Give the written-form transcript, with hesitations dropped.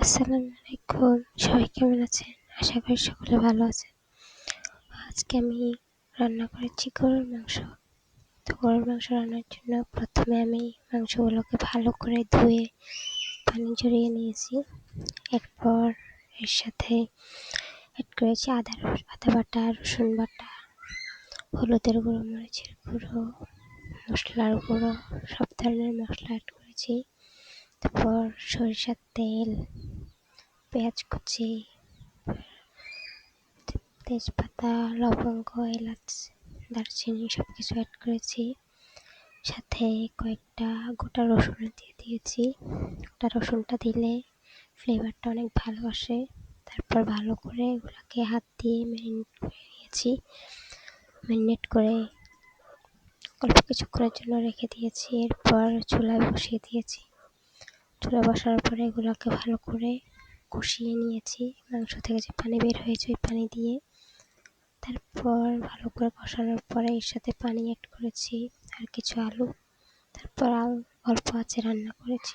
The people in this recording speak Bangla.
আসসালামু আলাইকুম। সবাই কেমন আছেন? আশা করি সকলে ভালো আছেন। আজকে আমি রান্না করেছি গরুর মাংস। তো গরুর মাংস রান্নার জন্য প্রথমে আমি মাংসগুলোকে ভালো করে ধুয়ে পানি ঝরিয়ে নিয়েছি। এরপর এর সাথে অ্যাড করেছি আদা বাটা, রসুন বাটা, হলুদের গুঁড়ো, মরিচের গুঁড়ো, মশলার গুঁড়ো, সব ধরনের মশলা অ্যাড করেছি। তারপর সরিষার তেল, পেঁয়াজ কুচি, তেজপাতা, লবঙ্গ, এলাচ, দারচিনি সব কিছু অ্যাড করেছি। সাথে কয়েকটা গোটা রসুন দিয়ে দিয়েছি। গোটা রসুনটা দিলে ফ্লেভারটা অনেক ভালো আসে। তারপর ভালো করে এগুলোকে হাত দিয়ে ম্যারিনেট করে নিয়েছি। ম্যারিনেট করে অল্প কিছুক্ষণের জন্য রেখে দিয়েছি। এরপর চুলায় বসিয়ে দিয়েছি। চুলায় বসানোর পরে এগুলোকে ভালো করে কষিয়ে নিয়েছি। মাংস থেকে যে পানি বের হয়েছে ওই পানি দিয়ে তারপর ভালো করে কষানোর পরে এর সাথে পানি অ্যাড করেছি আর কিছু আলু। তারপর অল্প আঁচে রান্না করেছি।